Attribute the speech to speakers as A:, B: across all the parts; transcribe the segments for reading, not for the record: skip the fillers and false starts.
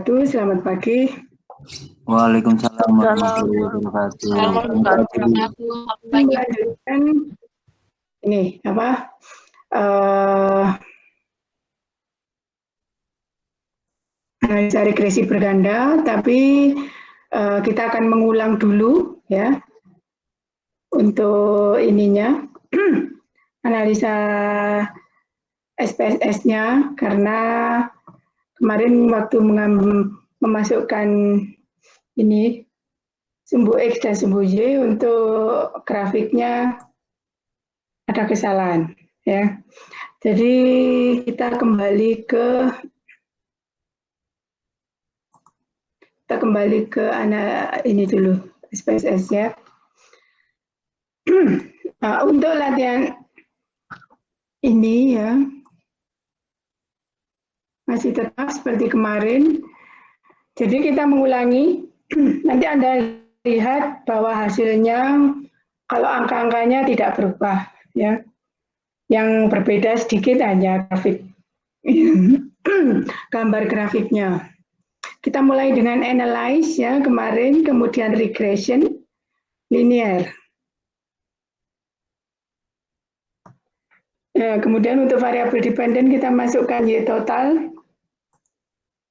A: wabarakatuh. Selamat pagi.
B: Waalaikumsalam warahmatullahi wabarakatuh.
A: Melanjutkan ini apa? Analisa regresi berganda, tapi kita akan mengulang dulu ya untuk ininya analisa SPSS-nya karena kemarin waktu memasukkan ini sumbu X dan sumbu Y untuk grafiknya ada kesalahan ya. Jadi kita kembali ke ini dulu SPSS ya. Nah, untuk latihan ini ya masih tetap seperti kemarin. Jadi kita mengulangi. Nanti Anda lihat bahwa hasilnya kalau angka-angkanya tidak berubah ya. Yang berbeda sedikit hanya grafik. Gambar grafiknya. Kita mulai dengan analyze ya kemarin, kemudian regression, linear. Ya, kemudian untuk variabel dependen kita masukkan Y total,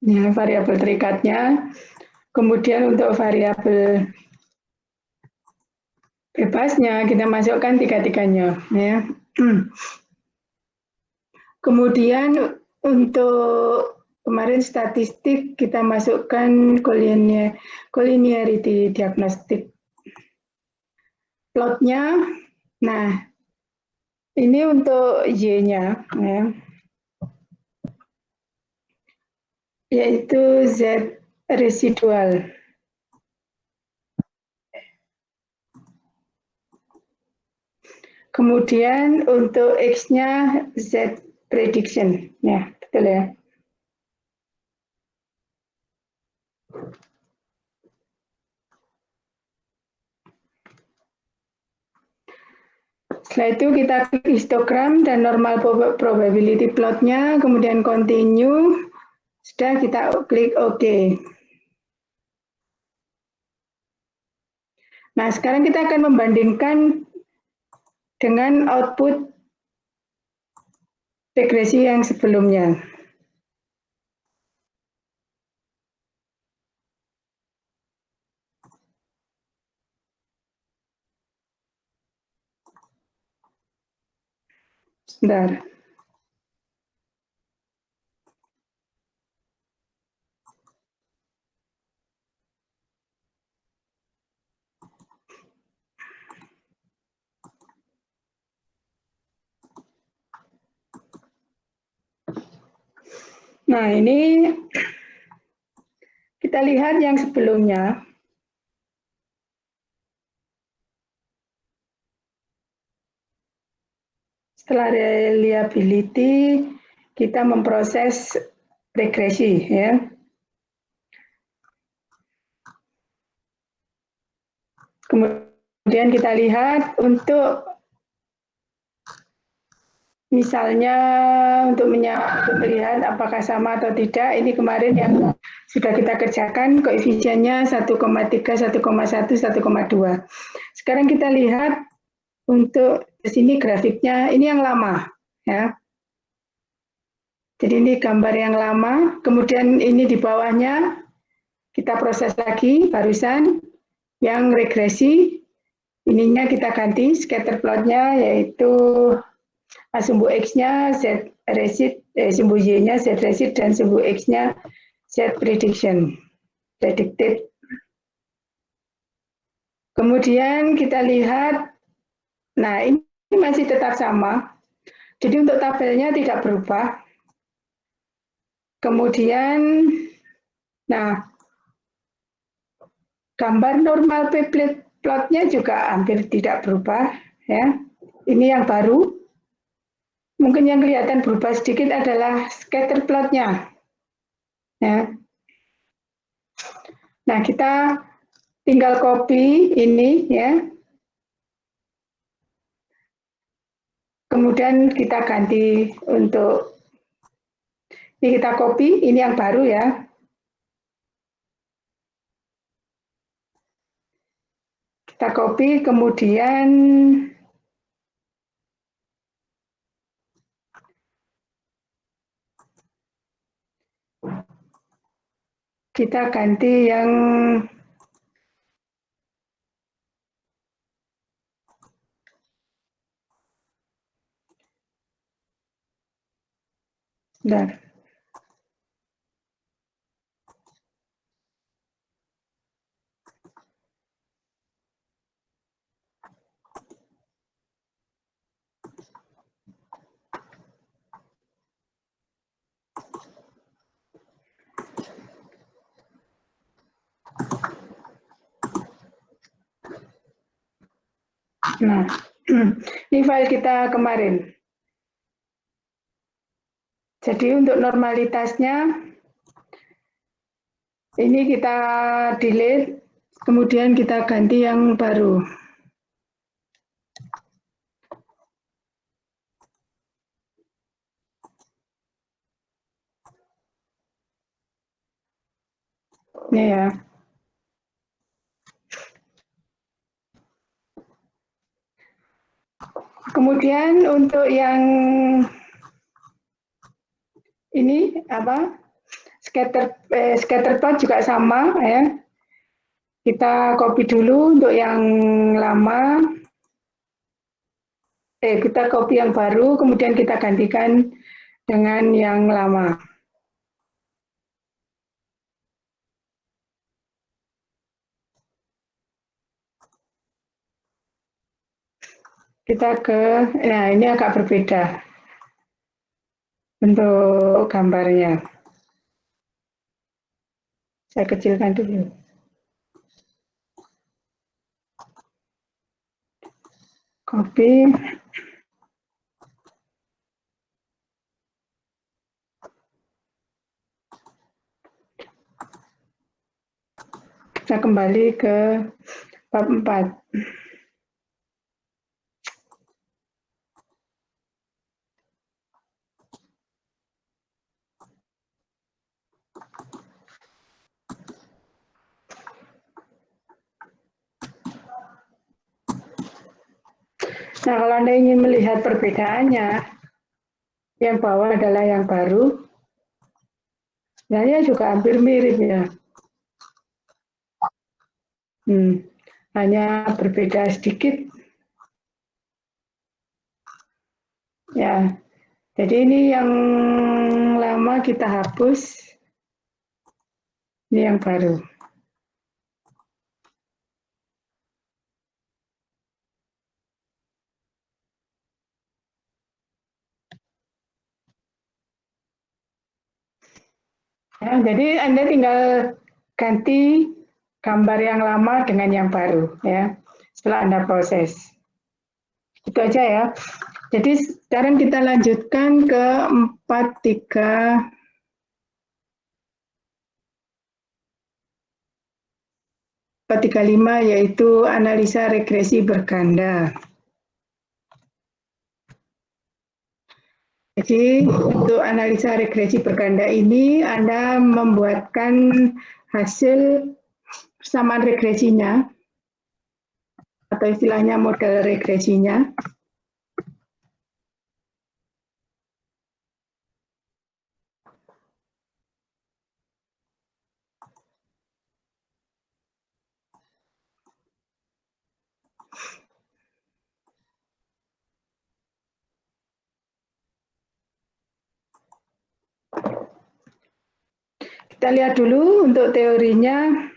A: ya, variabel terikatnya. Kemudian untuk variabel bebasnya kita masukkan tiga-tiganya. Ya. Kemudian untuk kemarin statistik kita masukkan collinearity diagnostik. Plotnya, nah ini untuk Y-nya, ya. Yaitu Z residual. Kemudian untuk X-nya Z prediction, ya betul ya. Setelah itu kita klik histogram dan normal probability plotnya, kemudian continue, sudah kita klik OK. Nah sekarang kita akan membandingkan dengan output regresi yang sebelumnya. Sebentar. Nah ini kita lihat yang sebelumnya. Setelah reliability, kita memproses regresi ya. Kemudian kita lihat untuk misalnya untuk melihat apakah sama atau tidak, ini kemarin yang sudah kita kerjakan koefisiennya 1,3, 1,1, 1,2. Sekarang kita lihat untuk di sini grafiknya, ini yang lama ya. Jadi ini gambar yang lama, kemudian ini di bawahnya kita proses lagi barusan yang regresi, ininya kita ganti scatter plotnya yaitu sumbu X-nya Z resid, sumbu Y-nya Z resid dan sumbu X-nya Z prediction, predicted. Kemudian kita lihat, nah ini masih tetap sama, jadi untuk tabelnya tidak berubah. Kemudian, nah gambar normal plotnya juga hampir tidak berubah, ya. Ini yang baru. Mungkin yang kelihatan berubah sedikit adalah scatter plotnya. Ya. Nah, kita tinggal copy ini ya. Kemudian kita ganti untuk ini kita copy, ini yang baru ya. Kita copy, kemudian kita ganti yang bentar. Nah, ini file kita kemarin. Jadi untuk normalitasnya, ini kita delete, kemudian kita ganti yang baru. Ini ya. Kemudian untuk yang ini apa? Scatter plot juga sama ya. Kita copy dulu untuk yang lama. Kita copy yang baru, kemudian kita gantikan dengan yang lama. Kita nah ini agak berbeda bentuk gambarnya. Saya kecilkan dulu. Copy. Kita kembali ke bab 4. Nah, kalau Anda ingin melihat perbedaannya, yang bawah adalah yang baru. Sebenarnya juga hampir mirip ya. Hanya berbeda sedikit. Ya, jadi ini yang lama kita hapus. Ini yang baru. Ya, jadi Anda tinggal ganti gambar yang lama dengan yang baru ya. Setelah Anda proses. Itu aja ya. Jadi sekarang kita lanjutkan ke 435 yaitu analisa regresi berganda. Jadi untuk analisa regresi berganda ini Anda membuatkan hasil persamaan regresinya atau istilahnya model regresinya. Kita lihat dulu untuk teorinya.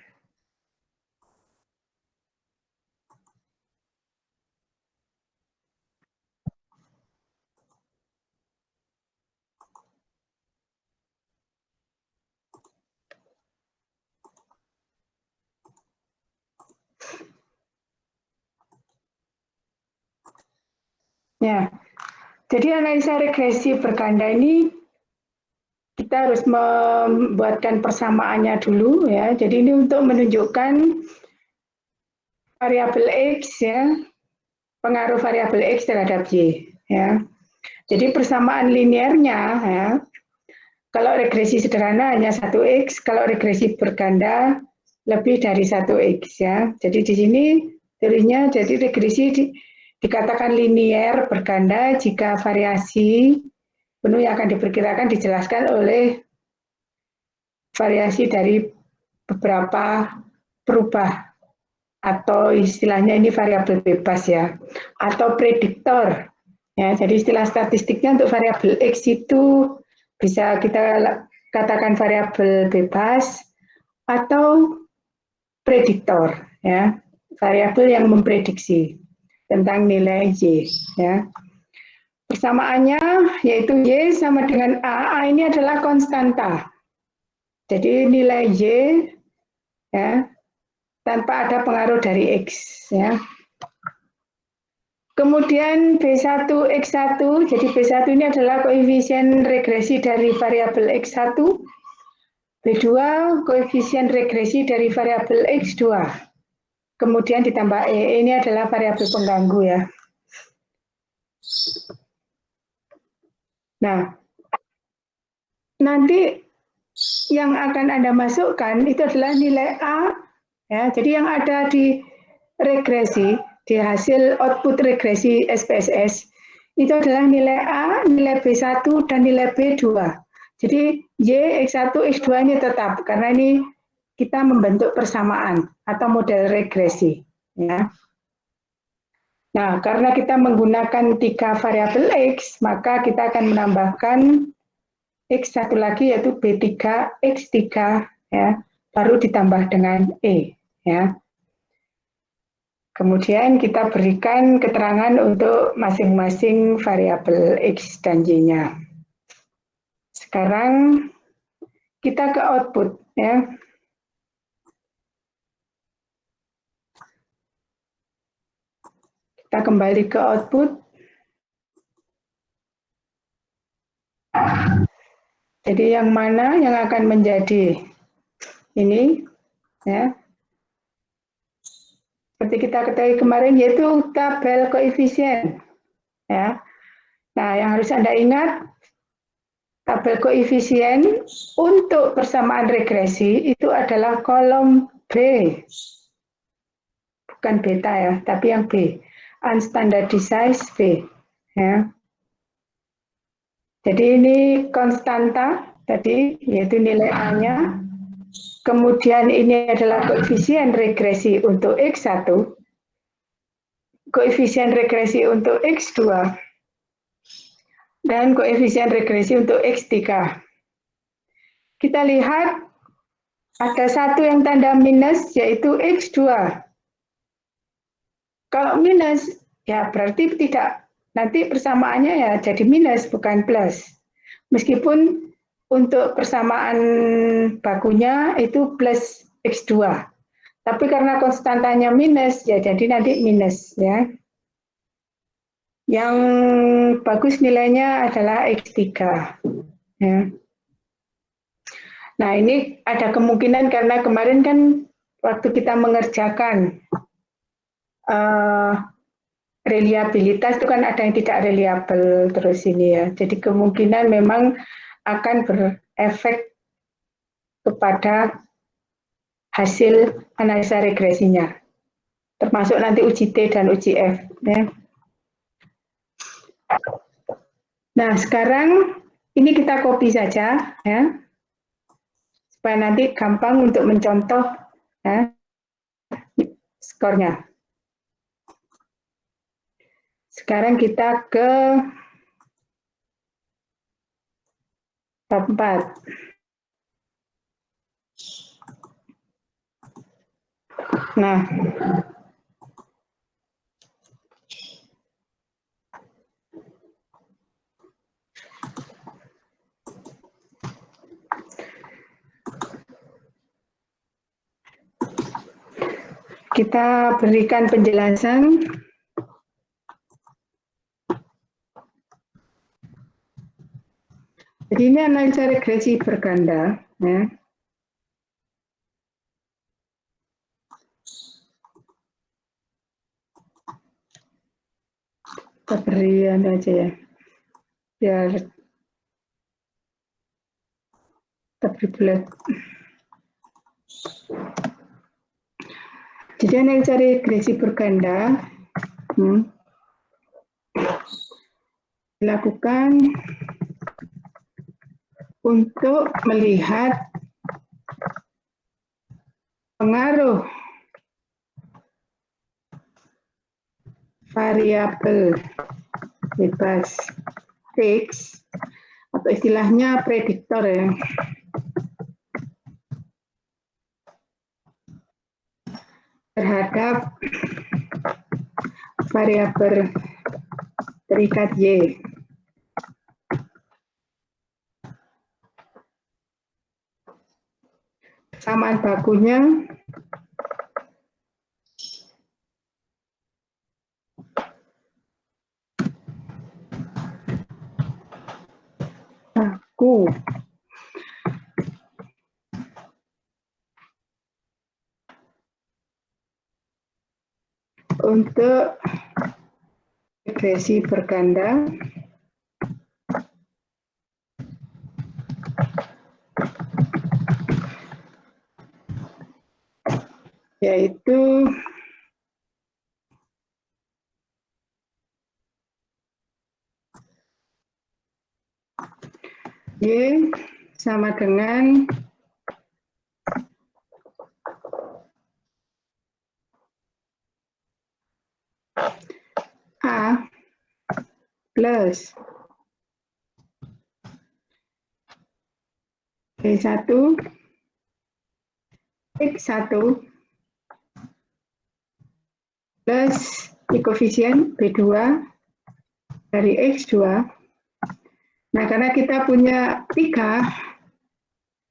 A: Ya, jadi analisa regresi berganda ini kita harus membuatkan persamaannya dulu ya. Jadi ini untuk menunjukkan variabel X ya, pengaruh variabel X terhadap Y ya. Jadi persamaan linearnya ya. Kalau regresi sederhana hanya 1X, kalau regresi berganda lebih dari 1X ya. Jadi di sini Teorinya jadi regresi dikatakan linier berganda jika variasi penuh yang akan diperkirakan dijelaskan oleh variasi dari beberapa perubah atau istilahnya ini variabel bebas ya, atau prediktor. Ya, jadi istilah statistiknya untuk variabel X itu bisa kita katakan variabel bebas atau prediktor, ya, variabel yang memprediksi tentang nilai Y. Ya. Persamaannya yaitu Y sama dengan A ini adalah konstanta. Jadi nilai Y ya, tanpa ada pengaruh dari X. Ya. Kemudian B1X1, jadi B1 ini adalah koefisien regresi dari variabel X1, B2 koefisien regresi dari variabel X2, kemudian ditambah E, ini adalah variabel pengganggu ya. Nah, nanti yang akan Anda masukkan itu adalah nilai A, ya, jadi yang ada di regresi, di hasil output regresi SPSS, itu adalah nilai A, nilai B1, dan nilai B2. Jadi Y, X1, X2 ini tetap, karena ini kita membentuk persamaan atau model regresi. Ya. Nah, karena kita menggunakan 3 variabel X, maka kita akan menambahkan X satu lagi yaitu B3, X3, ya, baru ditambah dengan E. Ya. Kemudian kita berikan keterangan untuk masing-masing variabel X dan Y-nya. Sekarang kita ke output. Ya. Kita kembali ke output. Jadi yang mana yang akan menjadi ini? Ya. Seperti kita ketahui kemarin yaitu tabel koefisien. Ya. Nah, yang harus Anda ingat, tabel koefisien untuk persamaan regresi itu adalah kolom B. Bukan beta ya, tapi yang B. Unstandardized B. Ya. Jadi ini konstanta tadi, yaitu nilai A-nya. Kemudian ini adalah koefisien regresi untuk X1, koefisien regresi untuk X2, dan koefisien regresi untuk X3. Kita lihat ada satu yang tanda minus, yaitu X2. Kalau minus, ya berarti tidak, nanti persamaannya ya jadi minus, bukan plus. Meskipun untuk persamaan bakunya itu plus X2. Tapi karena konstantanya minus, ya jadi nanti minus. Ya. Yang bagus nilainya adalah X3. Ya. Nah ini ada kemungkinan karena kemarin kan waktu kita mengerjakan reliabilitas itu kan ada yang tidak reliable terus ini ya. Jadi kemungkinan memang akan berefek kepada hasil analisa regresinya, termasuk nanti uji T dan uji F. Ya. Nah sekarang ini kita copy saja ya, supaya nanti gampang untuk mencontoh ya, skornya. Sekarang kita ke bab 4. Nah, kita berikan penjelasan. Jadi ini analisa regresi berganda. Ya. Kita beri aja ya, biar kita beri bulat. Kemudian yang cari regresi berganda dilakukan untuk melihat pengaruh variabel bebas fix atau istilahnya prediktor ya, terhadap variabel terikat Y. Kesamaan bakunya baku untuk regresi berganda yaitu Y sama dengan A plus B1 X1 plus koefisien B2 dari X2. Nah, karena kita punya 3,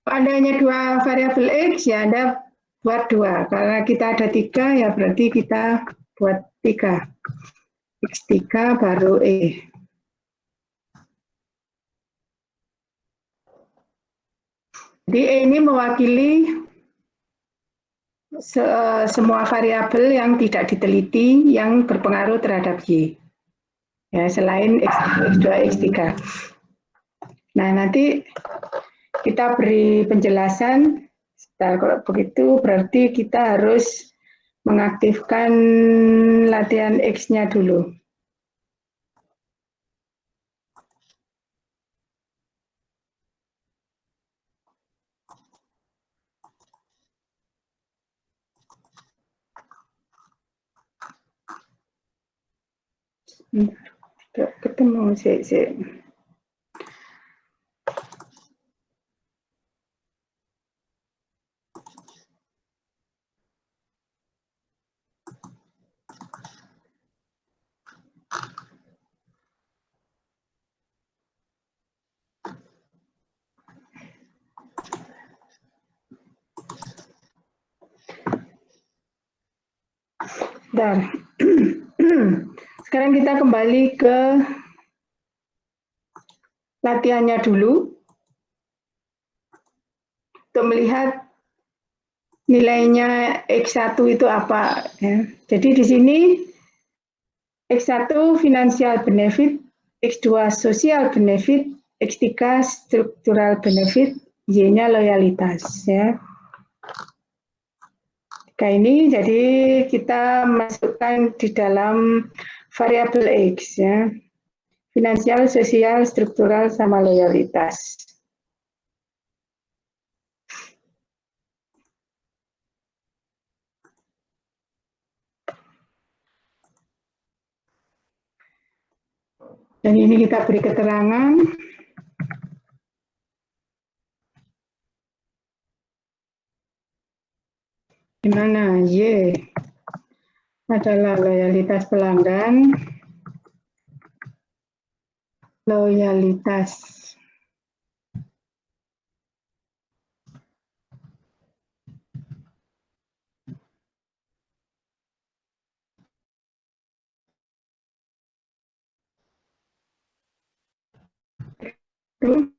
A: Anda hanya 2 variabel X, ya Anda buat 2. Karena kita ada 3, ya berarti kita buat 3. X3 baru E. Jadi E ini mewakili semua variabel yang tidak diteliti yang berpengaruh terhadap Y. Ya, selain X2, X3. Nah, nanti kita beri penjelasan. Nah, kalau begitu berarti kita harus mengaktifkan latihan X-nya dulu. Tidak ketemu sih. Dan sekarang kita kembali ke latihannya dulu untuk melihat nilainya X1 itu apa. Ya. Jadi di sini X1 financial benefit, X2 social benefit, X3 structural benefit, Y-nya loyalitas. Ya. Ini jadi kita masukkan di dalam variabel X, ya. Finansial, sosial, struktural, sama loyalitas. Dan ini kita beri keterangan. Di mana Y adalah loyalitas pelanggan, loyalitas itu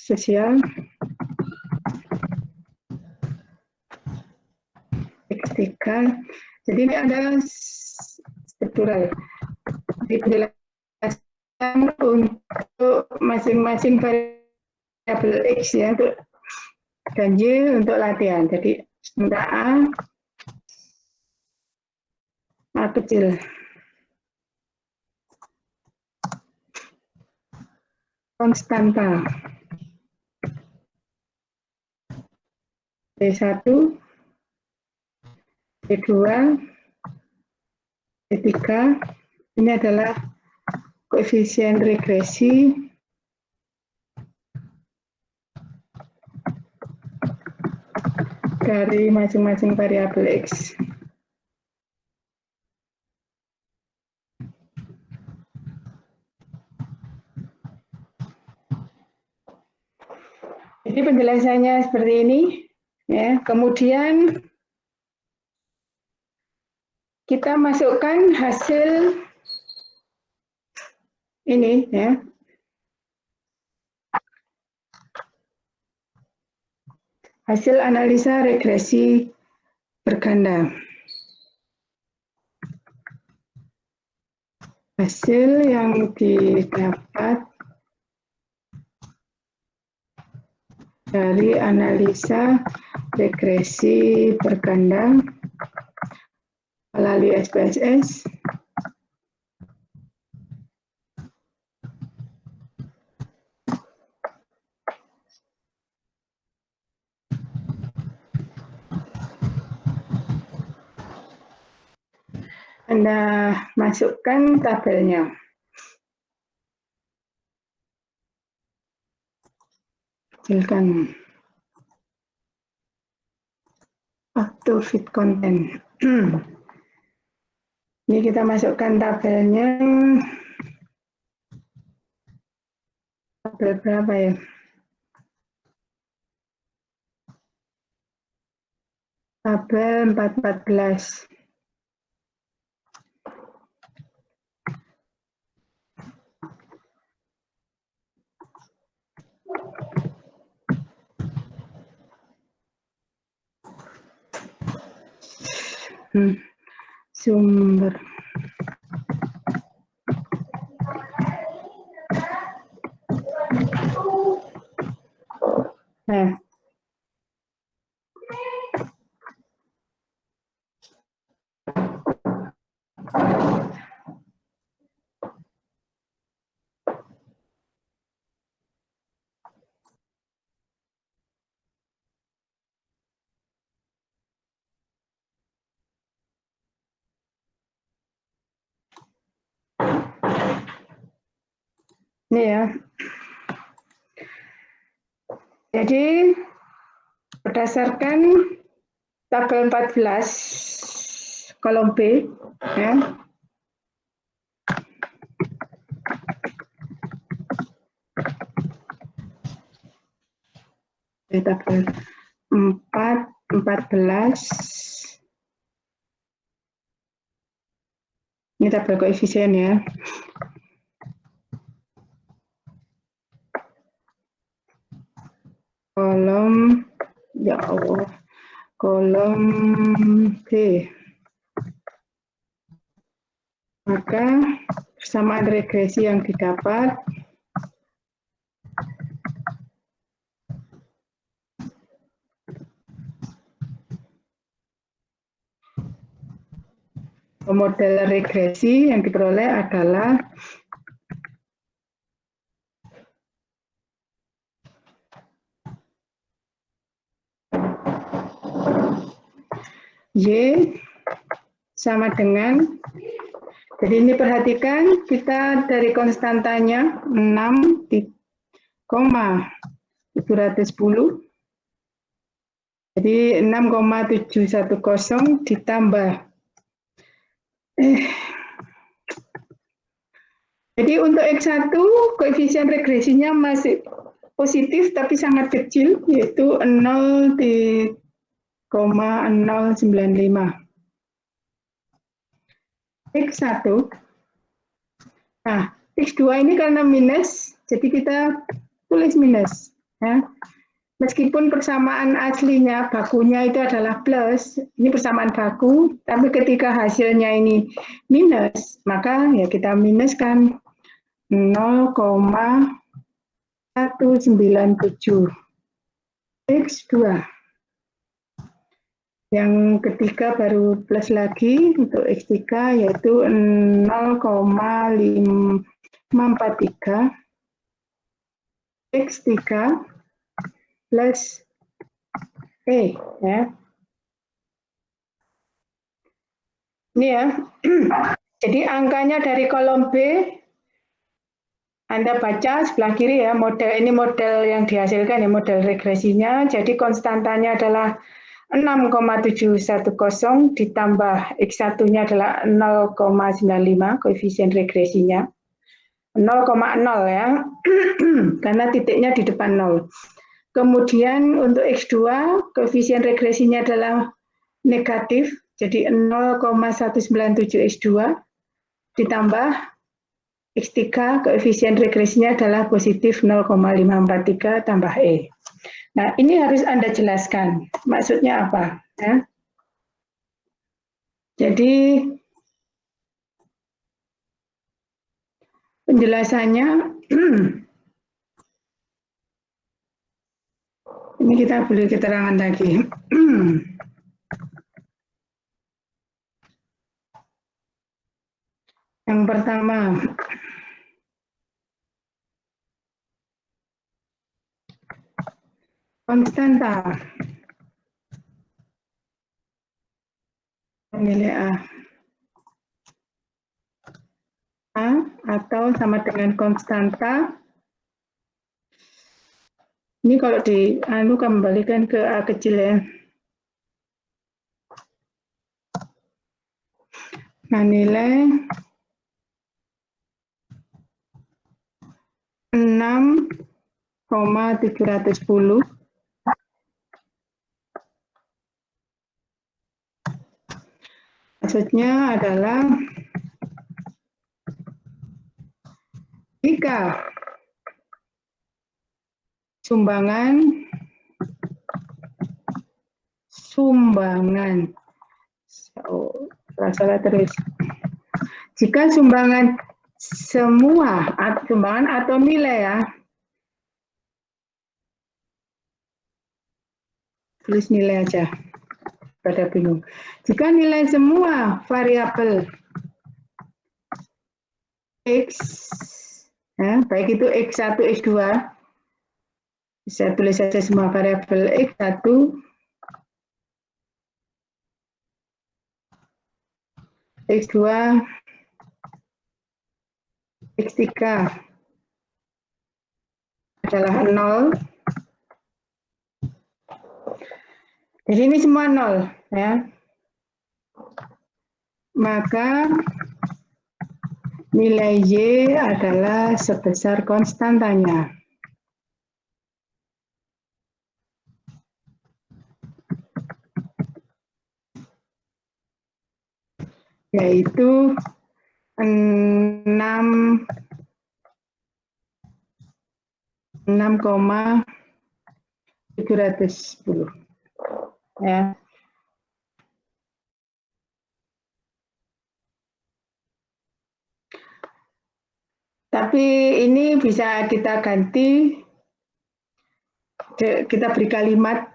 A: sosial X3. Jadi ini ada struktural. Jadi penjelasan untuk masing-masing variabel X ya, dan Y untuk latihan. Jadi untuk A kecil. Konstanta. D1, D2, D3, ini adalah koefisien regresi dari masing-masing variabel X. Jadi penjelasannya seperti ini, ya. Kemudian kita masukkan hasil ini, ya. Hasil analisa regresi berganda. Hasil yang didapat dari analisa regresi berganda melalui SPSS Anda masukkan tabelnya. Kecilkan. Auto fit content. Ini kita masukkan tabelnya. Tabel berapa ya? Tabel 414. Sumber. Nah. Ini ya. Jadi berdasarkan tabel 14 kolom B ya. Tabel 14. Ini tabel koefisien ya. Kolom, ya Allah, kolom B. Maka persamaan regresi yang didapat model regresi yang diperoleh adalah Y sama dengan, jadi ini perhatikan kita dari konstantanya 6,710, jadi 6,710 ditambah. Jadi untuk X1 koefisien regresinya masih positif tapi sangat kecil, yaitu 0,095. X1. Nah, X2 ini karena minus, jadi kita tulis minus. Ya. Meskipun persamaan aslinya bakunya itu adalah plus, ini persamaan baku, tapi ketika hasilnya ini minus, maka ya kita minuskan 0,197 X2. Yang ketiga baru plus lagi untuk X3 yaitu 0,543 X3 plus E ya. Ini ya. Jadi angkanya dari kolom B Anda baca sebelah kiri ya, ini model yang dihasilkan ya, model regresinya. Jadi konstantanya adalah 6,710 ditambah X1-nya adalah 0,95 koefisien regresinya. 0,0 ya, karena titiknya di depan 0. Kemudian untuk X2, koefisien regresinya adalah negatif, jadi 0,197 X2 ditambah X3, koefisien regresinya adalah positif 0,543 tambah E. Nah, ini harus Anda jelaskan. Maksudnya apa? Ya. Jadi, penjelasannya, ini kita beri keterangan lagi. Yang pertama, konstanta nilai A atau sama dengan konstanta. Ini kalau di kembalikan ke A kecil ya. Nah, nilai 6,710 maksudnya adalah jika sumbangan salah terus. Jika sumbangan sumbangan atau nilai ya, tulis nilai aja, pada bingung. Jika nilai semua variabel X, ya, baik itu X1, X2, bisa tulis saja semua variabel X1, X2, X3 adalah 0. Jadi ini semua 0 ya. Maka nilai Y adalah sebesar konstantanya. Yaitu 6,710 ya. Tapi ini bisa kita ganti, kita beri kalimat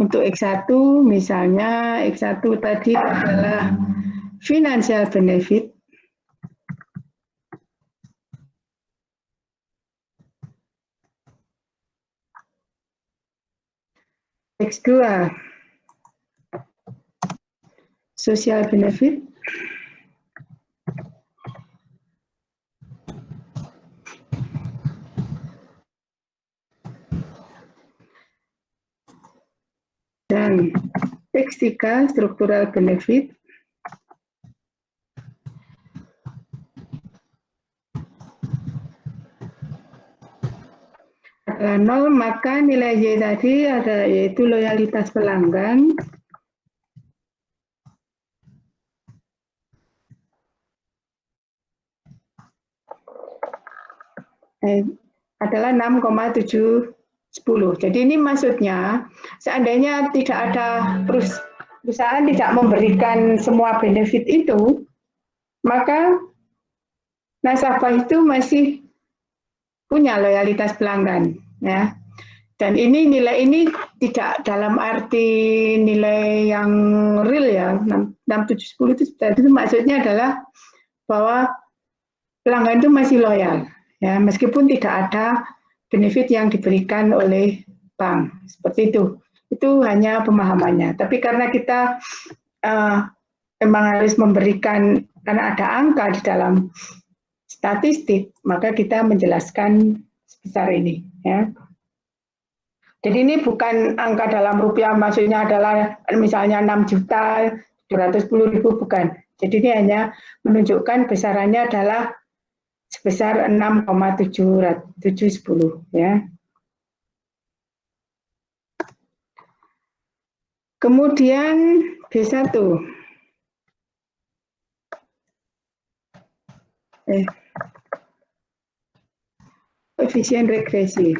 A: untuk X1, misalnya X1 tadi adalah financial benefit. X2 social benefit. Dan X3 structural benefit. Adalah 0, maka nilai Y tadi ada yaitu loyalitas pelanggan adalah 6,710 10. Jadi ini maksudnya seandainya tidak ada perusahaan tidak memberikan semua benefit itu, maka nasabah itu masih punya loyalitas pelanggan, ya. Dan ini nilai ini tidak dalam arti nilai yang real ya, 6, 7, 10 itu maksudnya adalah bahwa pelanggan itu masih loyal, ya, meskipun tidak ada benefit yang diberikan oleh bank, seperti itu. Itu hanya pemahamannya. Tapi karena kita memang harus memberikan, karena ada angka di dalam statistik, maka kita menjelaskan sebesar ini, ya. Jadi ini bukan angka dalam rupiah, maksudnya adalah misalnya 6.210.000, bukan. Jadi ini hanya menunjukkan besarannya adalah sebesar 6,710, ya. Kemudian B1. Koefisien regresi.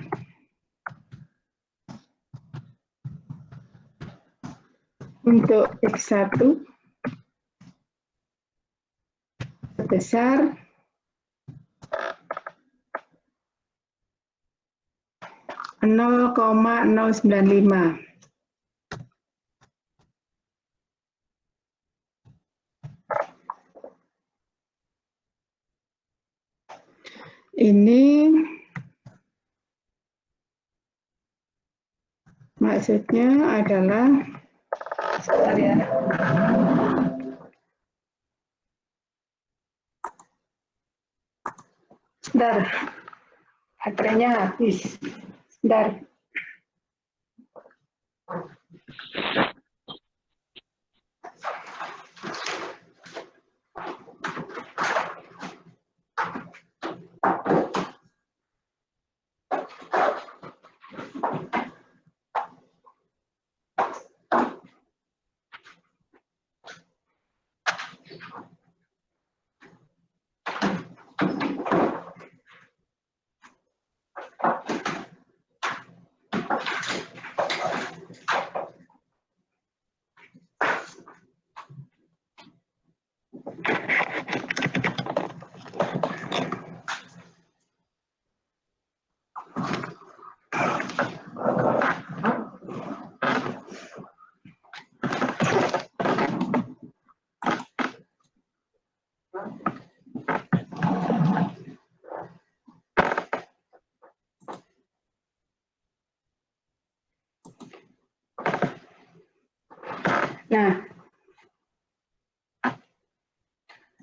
A: Untuk X1 sebesar 0,095. Ini maksudnya adalah sebentar, baterainya habis. Sebentar. Nah,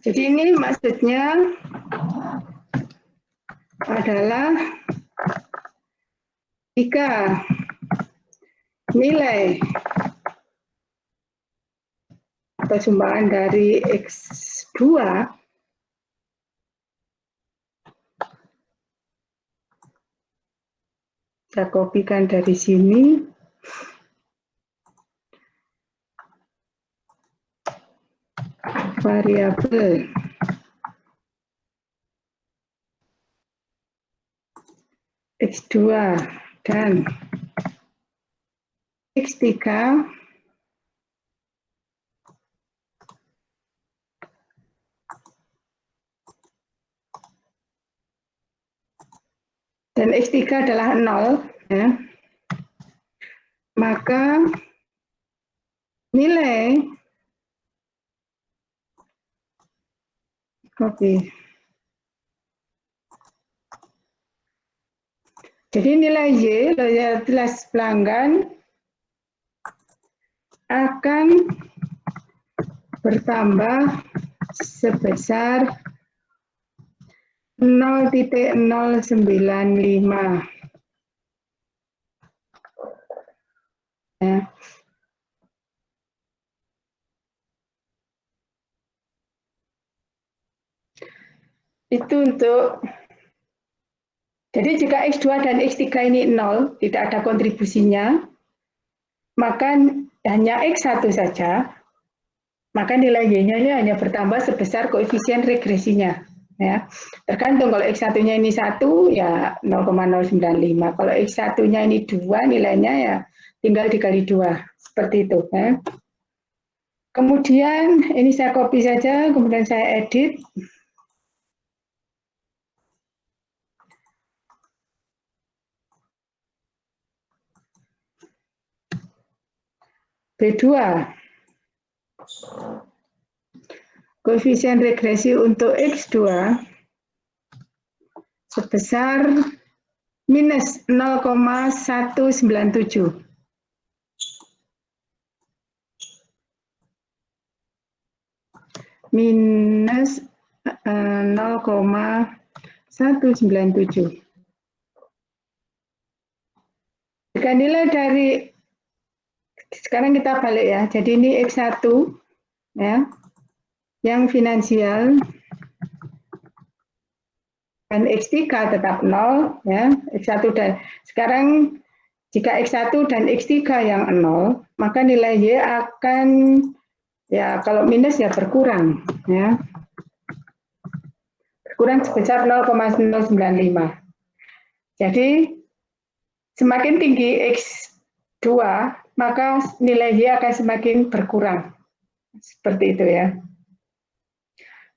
A: jadi ini maksudnya adalah jika nilai atau sumbangan dari X2 saya kopikan dari sini, variabel X2 dan X3 dan X3 adalah 0, ya, maka nilai jadi nilai Y, loyalitas pelanggan, akan bertambah sebesar 0,095. Ya. Itu untuk, jadi jika X2 dan X3 ini 0, tidak ada kontribusinya, maka hanya X1 saja, maka nilai Y-nya hanya bertambah sebesar koefisien regresinya. ya. Tergantung kalau X1-nya ini 1 ya 0,095. Kalau X1-nya ini 2 nilainya ya tinggal dikali 2. Seperti itu ya. Kemudian ini saya copy saja, kemudian saya edit. B2. Koefisien regresi untuk X2 sebesar minus 0,197. Minus 0,197. Jika nilai dari, sekarang kita balik ya, jadi ini X1 ya, yang finansial, dan X3 tetap 0 ya, X1 dan sekarang jika X1 dan X3 yang 0, maka nilai Y akan ya kalau minus ya berkurang ya. Berkurang sebesar 0,095. Jadi semakin tinggi X2, maka nilai Y akan semakin berkurang. Seperti itu ya.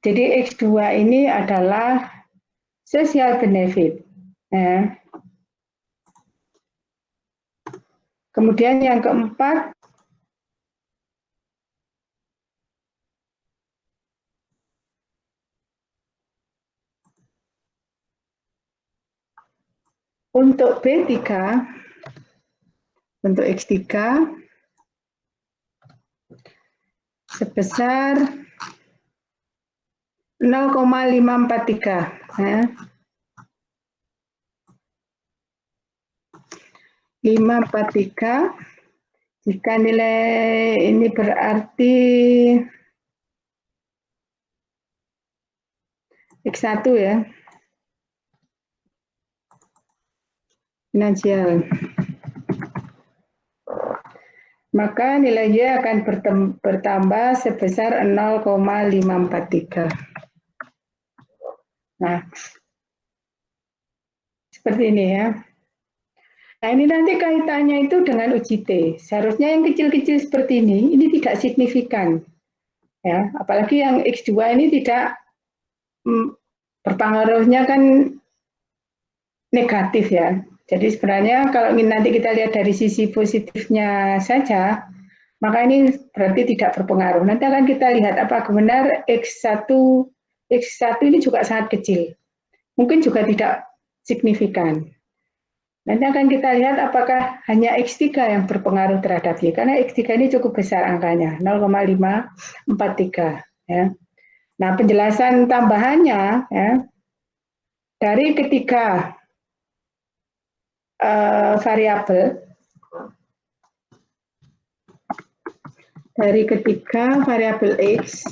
A: Jadi X2 ini adalah social benefit. Ya. Kemudian yang keempat, untuk B3, untuk X3, sebesar 0,543. Ya. 543, jika nilai ini berarti X1 ya, finansial. Maka nilai Y akan bertambah sebesar 0,543. Nah, seperti ini ya. Nah, ini nanti kaitannya itu dengan uji T. Seharusnya yang kecil-kecil seperti ini tidak signifikan. Ya, apalagi yang X2 ini tidak berpengaruhnya kan negatif ya. Jadi sebenarnya kalau nanti kita lihat dari sisi positifnya saja, maka ini berarti tidak berpengaruh. Nanti akan kita lihat apakah benar X1 ini juga sangat kecil. Mungkin juga tidak signifikan. Nanti akan kita lihat apakah hanya X3 yang berpengaruh terhadap Y, karena X3 ini cukup besar angkanya, 0,543. Ya. Nah, penjelasan tambahannya, ya, dari ketiga variabel, X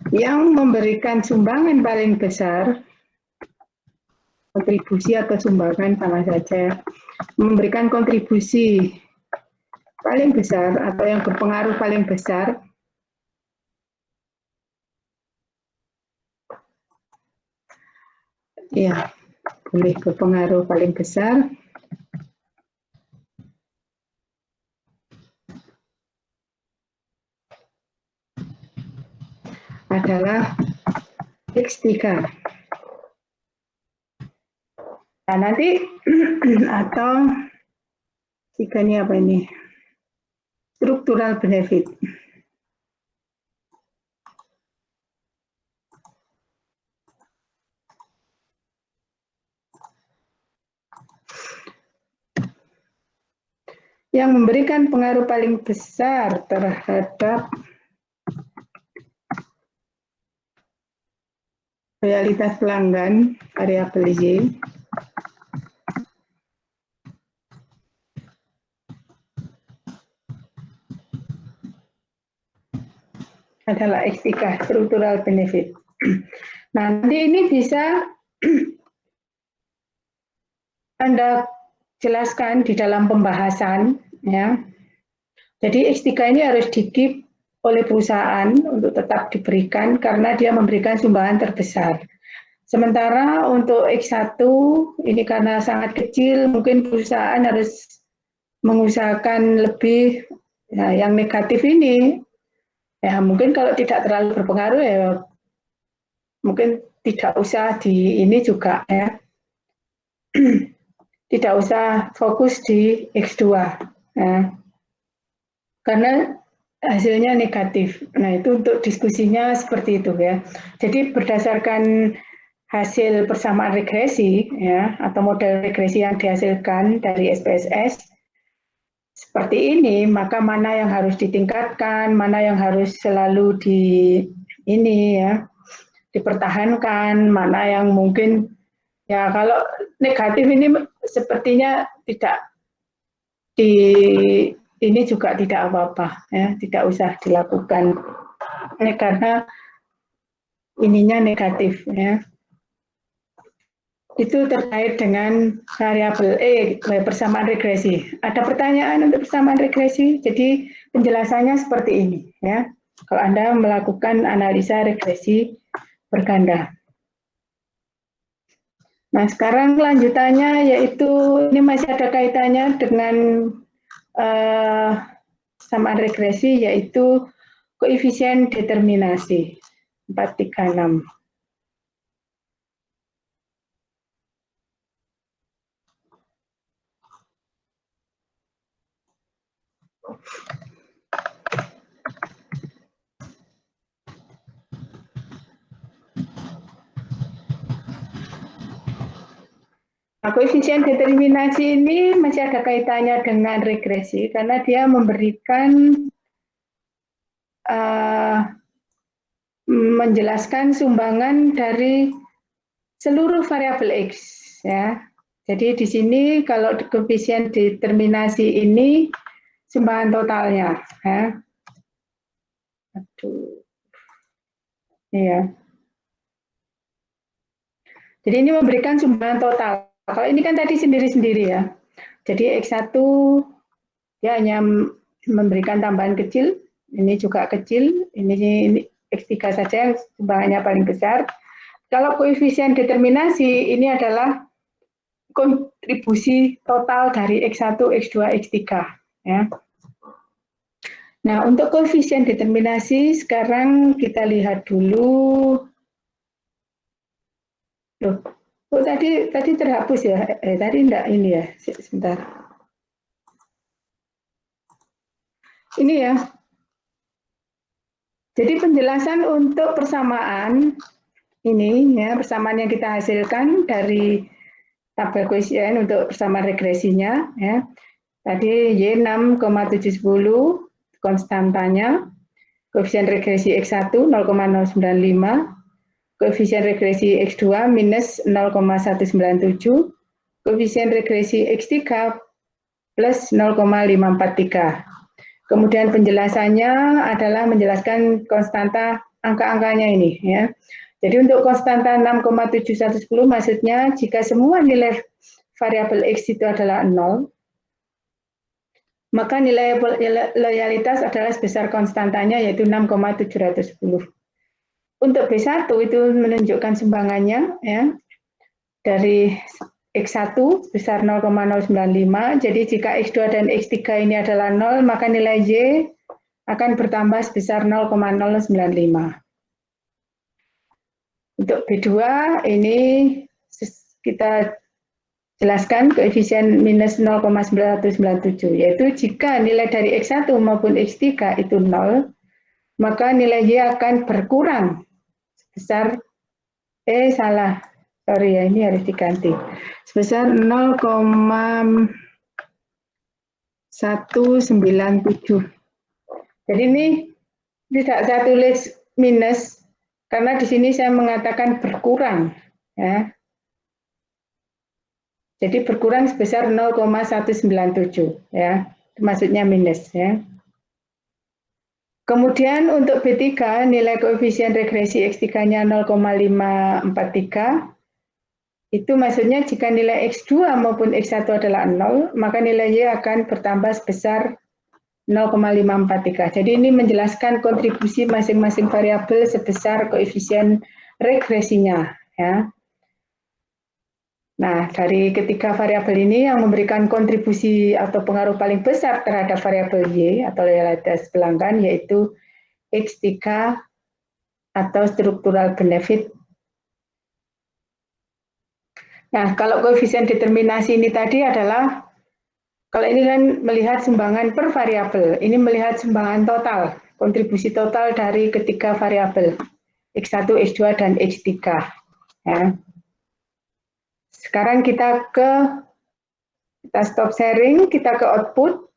A: yang memberikan sumbangan paling besar, kontribusi atau sumbangan sama saja, memberikan kontribusi paling besar atau yang berpengaruh paling besar ya, boleh berpengaruh paling besar adalah X3. Nah, nanti atau tiga ini apa ini? Structural benefit. Yang memberikan pengaruh paling besar terhadap loyalitas pelanggan variabel Y adalah X3, structural benefit. Nanti ini bisa Anda jelaskan di dalam pembahasan ya. Jadi X3 ini harus di-keep oleh perusahaan untuk tetap diberikan karena dia memberikan sumbangan terbesar. Sementara untuk X1 ini karena sangat kecil, mungkin perusahaan harus mengusahakan lebih. Nah, yang negatif ini, ya mungkin kalau tidak terlalu berpengaruh ya mungkin tidak usah di ini juga ya. Tidak usah fokus di X2. Ya. Karena hasilnya negatif. Nah, itu untuk diskusinya seperti itu ya. Jadi berdasarkan hasil persamaan regresi ya atau model regresi yang dihasilkan dari SPSS seperti ini, maka mana yang harus ditingkatkan, mana yang harus selalu ini ya, dipertahankan, mana yang mungkin ya kalau negatif ini sepertinya tidak di ini juga tidak apa-apa ya, tidak usah dilakukan karena ininya negatif ya. Itu terkait dengan variabel persamaan regresi. Ada pertanyaan untuk persamaan regresi? Jadi penjelasannya seperti ini ya. Kalau Anda melakukan analisa regresi berganda. Nah, sekarang lanjutannya yaitu ini masih ada kaitannya dengan persamaan regresi yaitu koefisien determinasi 436. Nah, koefisien determinasi ini masih ada kaitannya dengan regresi karena dia memberikan menjelaskan sumbangan dari seluruh variabel X ya. Jadi di sini kalau koefisien determinasi ini sumbangan totalnya ya. Aduh. Iya. Jadi ini memberikan sumbangan total. Kalau ini kan tadi sendiri-sendiri ya. Jadi X1 dia hanya memberikan tambahan kecil, ini juga kecil, ini X3 saja yang sumbangannya paling besar. Kalau koefisien determinasi ini adalah kontribusi total dari X1, X2, X3 ya. Nah, untuk koefisien determinasi sekarang kita lihat dulu. Loh, oh, tadi terhapus ya? Tadi enggak ini ya, sebentar. Ini ya. Jadi penjelasan untuk persamaan ini ya, persamaan yang kita hasilkan dari tabel koefisien untuk persamaan regresinya ya. Tadi Y 6,710 konstantanya, koefisien regresi X1 0,095, koefisien regresi X2 minus 0,197, koefisien regresi X3 plus 0,543. Kemudian penjelasannya adalah menjelaskan konstanta angka-angkanya ini ya. Jadi untuk konstanta 6,7110 maksudnya jika semua nilai variabel X itu adalah 0, maka nilai loyalitas adalah sebesar konstantanya yaitu 6,710. Untuk B1 itu menunjukkan sumbangannya ya dari X1 sebesar 0,095. Jadi jika X2 dan X3 ini adalah 0, maka nilai Y akan bertambah sebesar 0,095. Untuk B2 ini kita jelaskan koefisien minus 0,997, yaitu jika nilai dari X1 maupun X3 itu 0, maka nilai Y akan berkurang sebesar, sorry ya, ini harus diganti, sebesar 0,197. Jadi ini tidak saya tulis minus, karena di sini saya mengatakan berkurang, ya. Jadi berkurang sebesar 0,197 ya, maksudnya minus ya. Kemudian untuk B3 nilai koefisien regresi X3-nya 0,543. Itu maksudnya jika nilai X2 maupun X1 adalah 0, maka nilai Y akan bertambah sebesar 0,543. Jadi ini menjelaskan kontribusi masing-masing variabel sebesar koefisien regresinya. Ya. Nah, dari ketiga variabel ini yang memberikan kontribusi atau pengaruh paling besar terhadap variabel Y atau loyalitas pelanggan yaitu X3 atau struktural benefit. Nah, kalau koefisien determinasi ini tadi adalah, kalau ini kan melihat sumbangan per variabel, ini melihat sumbangan total, kontribusi total dari ketiga variabel, X1, X2, dan X3. Ya. Sekarang kita stop sharing, kita ke output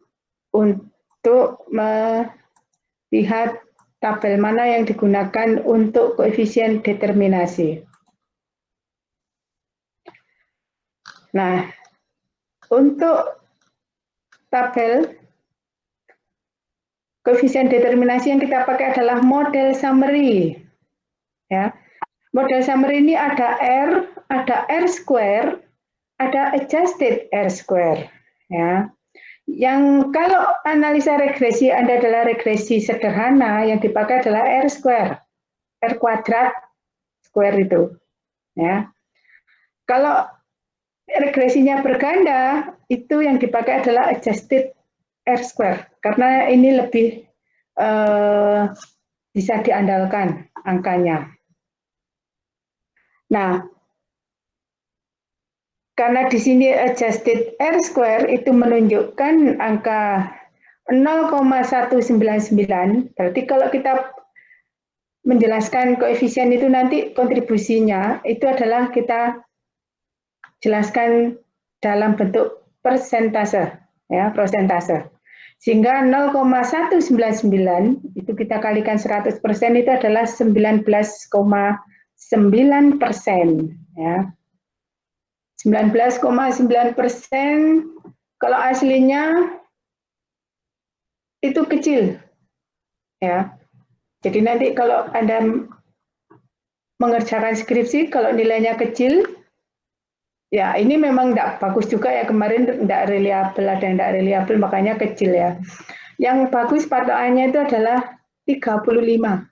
A: untuk melihat tabel mana yang digunakan untuk koefisien determinasi. Nah, untuk tabel koefisien determinasi yang kita pakai adalah model summary. Ya. Model summary ini ada R square, ada adjusted R square. Ya. Yang kalau analisa regresi Anda adalah regresi sederhana, yang dipakai adalah R square, R kuadrat square itu. Ya. Kalau regresinya berganda, itu yang dipakai adalah adjusted R square, karena ini lebih bisa diandalkan angkanya. Nah, karena di sini adjusted R square itu menunjukkan angka 0,199, berarti kalau kita menjelaskan koefisien itu nanti kontribusinya itu adalah kita jelaskan dalam bentuk persentase, ya, persentase. Sehingga 0,199 itu kita kalikan 100% itu adalah 19,9%. Ya. 19,9%, kalau aslinya itu kecil. Ya. Jadi nanti kalau Anda mengerjakan skripsi, kalau nilainya kecil, ya ini memang tidak bagus juga ya, kemarin tidak reliable, ada yang tidak reliable, makanya kecil ya. Yang bagus patokannya itu adalah 35.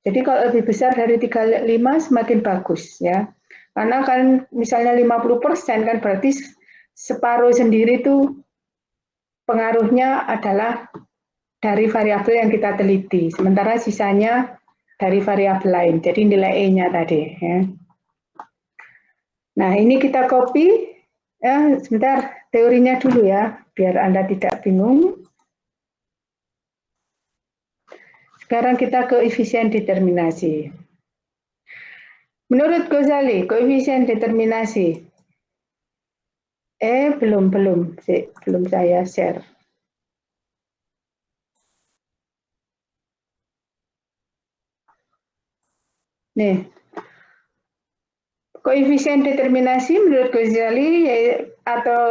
A: Jadi kalau lebih besar dari 35 semakin bagus ya. Karena kan misalnya 50% kan berarti separuh sendiri itu pengaruhnya adalah dari variabel yang kita teliti. Sementara sisanya dari variabel lain. Jadi nilai E-nya tadi ya. Nah, ini kita copy. Ya, sebentar, teorinya dulu ya, biar Anda tidak bingung. Sekarang kita ke koefisien determinasi. Menurut Ghazali, koefisien determinasi. Belum saya share. Nih, koefisien determinasi menurut Ghazali atau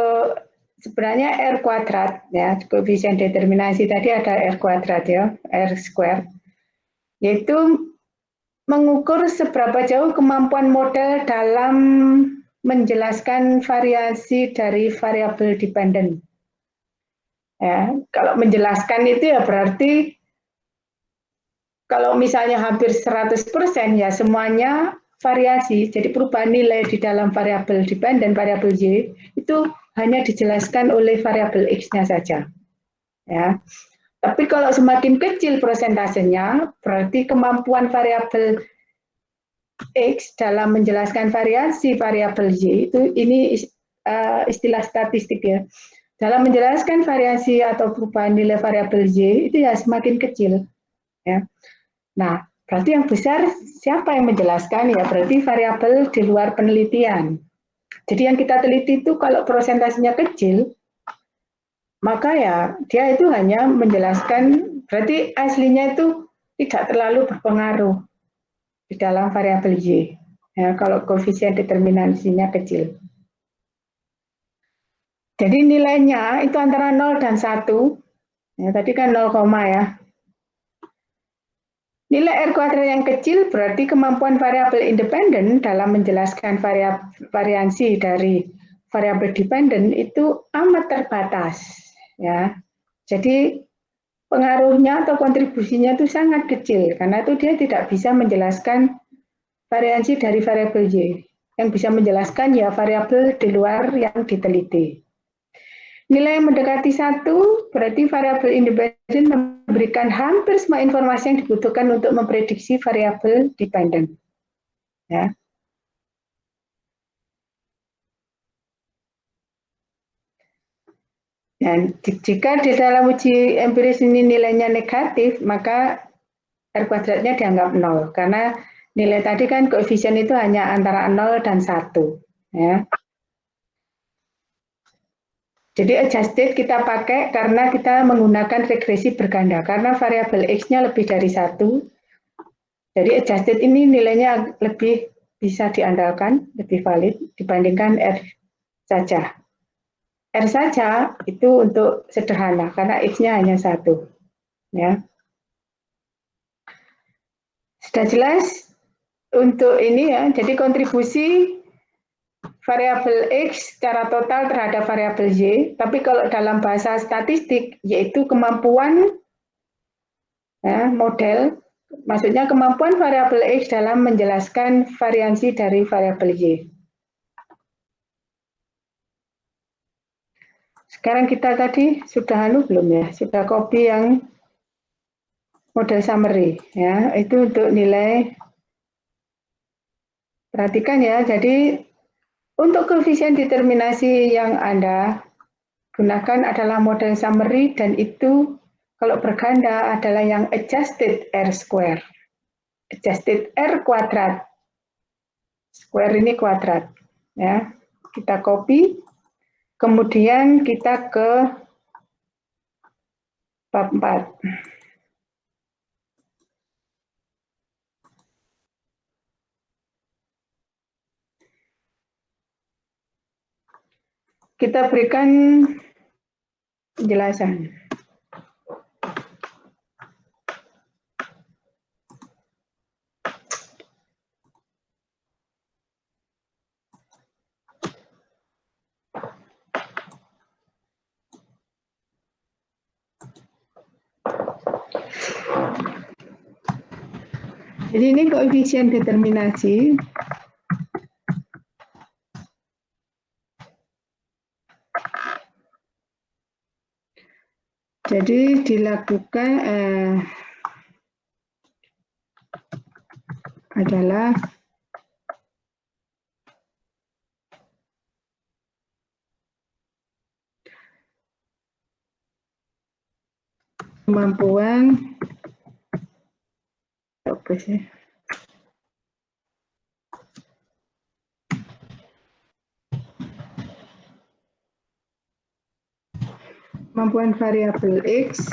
A: sebenarnya R kuadrat ya, koefisien determinasi tadi ada R kuadrat ya, R square, yaitu mengukur seberapa jauh kemampuan model dalam menjelaskan variasi dari variabel dependen. Ya, kalau menjelaskan itu ya berarti kalau misalnya hampir 100% ya semuanya variasi, jadi perubahan nilai di dalam variabel dependen, variabel Y, itu hanya dijelaskan oleh variabel X-nya saja. Ya. Tapi kalau semakin kecil persentasenya, berarti kemampuan variabel X dalam menjelaskan variasi variabel Y, itu ini istilah statistik ya. Dalam menjelaskan variasi atau perubahan nilai variabel Y, itu ya semakin kecil. Ya. Nah, berarti yang besar siapa yang menjelaskan? Ya berarti variabel di luar penelitian. Jadi yang kita teliti itu kalau persentasenya kecil, maka ya dia itu hanya menjelaskan, berarti aslinya itu tidak terlalu berpengaruh di dalam variabel Y. Ya, kalau koefisien determinasinya kecil. Jadi nilainya itu antara 0 dan 1. Ya, tadi kan 0, ya. Nilai R kuadrat yang kecil berarti kemampuan variabel independen dalam menjelaskan variasi dari variabel dependen itu amat terbatas. ya. Jadi pengaruhnya atau kontribusinya itu sangat kecil karena itu dia tidak bisa menjelaskan variansi dari variabel Y. Yang bisa menjelaskan ya variabel di luar yang diteliti. Nilai yang mendekati 1 berarti variabel independen memberikan hampir semua informasi yang dibutuhkan untuk memprediksi variabel dependen. Ya. Dan jika di dalam uji empiris ini nilainya negatif, maka R kuadratnya dianggap 0. Karena nilai tadi kan koefisien itu hanya antara 0 dan 1. Ya. Jadi adjusted kita pakai karena kita menggunakan regresi berganda. Karena variabel X-nya lebih dari 1. Jadi adjusted ini nilainya lebih bisa diandalkan, lebih valid dibandingkan R saja. R saja itu untuk sederhana karena X-nya hanya 1. Ya. Sudah jelas untuk ini ya, jadi kontribusi variabel X secara total terhadap variabel Y, tapi kalau dalam bahasa statistik yaitu kemampuan ya, model, maksudnya kemampuan variabel X dalam menjelaskan variansi dari variabel Y. Sekarang kita tadi sudah belum ya, sudah copy yang model summary ya, itu untuk nilai. Perhatikan ya, jadi untuk koefisien determinasi yang Anda gunakan adalah model summary dan itu kalau berganda adalah yang adjusted R square. Adjusted R kuadrat. Square ini kuadrat. Ya. Kita copy. Kemudian kita ke bab 4. Kita berikan penjelasan. Jadi ini koefisien determinasi. Jadi dilakukan adalah kemampuan apa sih? Kemampuan variabel X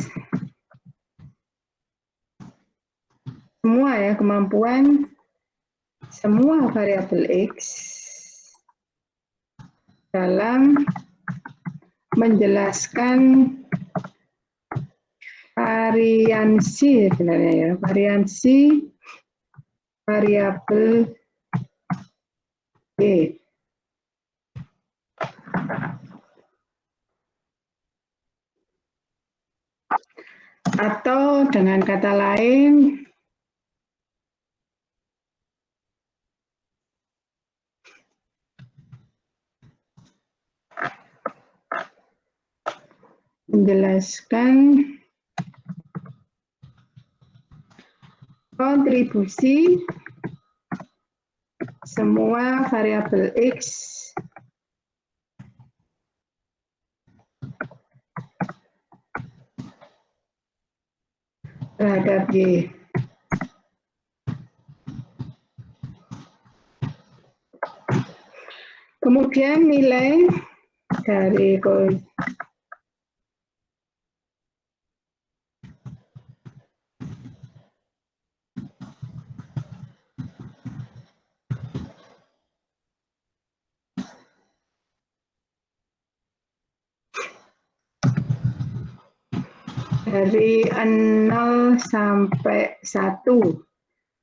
A: semua ya, kemampuan semua variabel X dalam menjelaskan variansi sebenarnya ya, variansi variabel Y. Atau dengan kata lain, menjelaskan kontribusi semua variabel X terhadap Y. Kemudian nilai dari dari 0 sampai 1.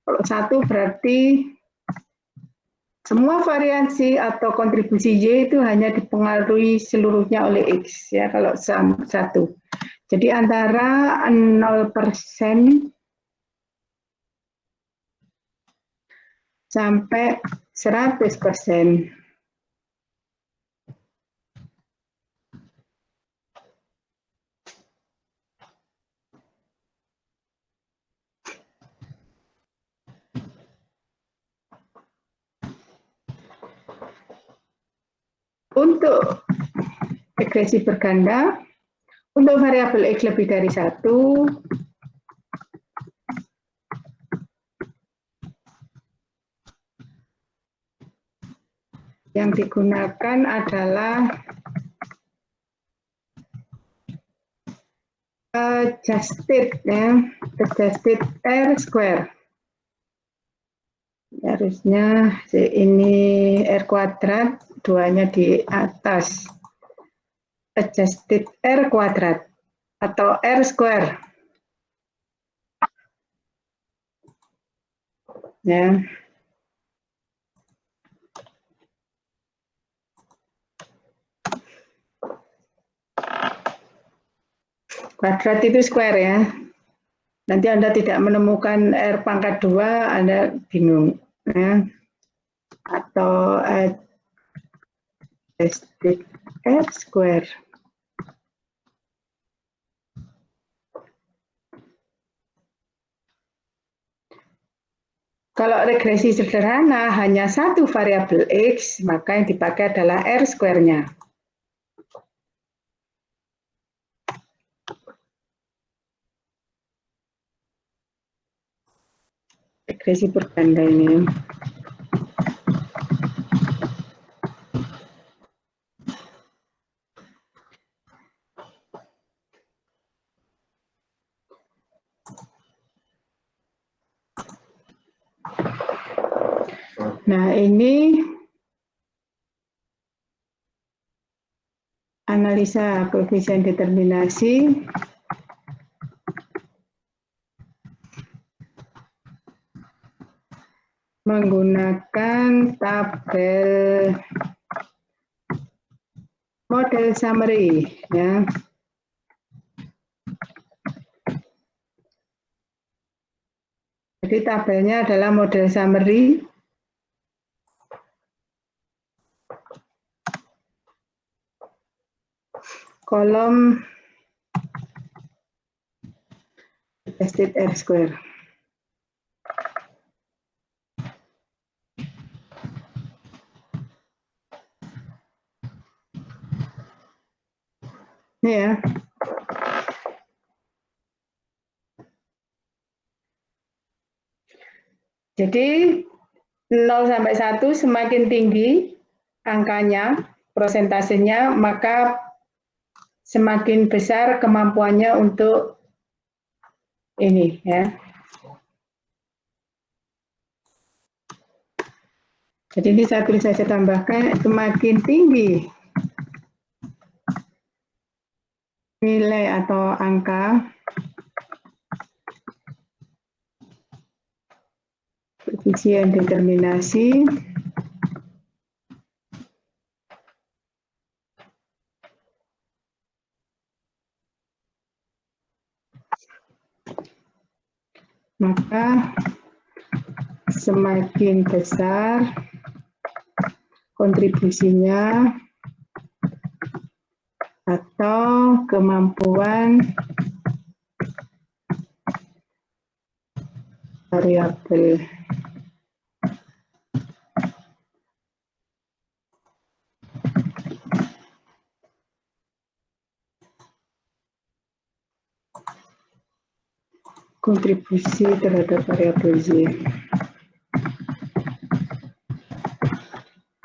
A: Kalau 1 berarti semua variansi atau kontribusi Y itu hanya dipengaruhi seluruhnya oleh X ya kalau satu. Jadi antara 0% sampai 100%. Untuk regresi berganda, untuk variabel X lebih dari 1, yang digunakan adalah adjusted ya, adjusted R square. Harusnya ini R kuadrat, duanya di atas. Adjusted R kuadrat atau R square. Ya. Kuadrat itu square ya. Nanti Anda tidak menemukan R pangkat 2, Anda bingung. Ya. Atau adjusted R square. Kalau regresi sederhana hanya satu variabel X, maka yang dipakai adalah R square-nya. Regresi berganda ini. Nah, ini analisa koefisien determinasi menggunakan tabel model summary ya. Jadi tabelnya adalah model summary. Kolom adjusted R square. Ini ya. Jadi 0 sampai 1 semakin tinggi angkanya, prosentasenya, maka semakin besar kemampuannya untuk ini ya. Jadi ini saya tambahkan semakin tinggi nilai atau angka koefisien determinasi maka semakin besar kontribusinya atau kemampuan variabel kontribusi terhadap variabel Y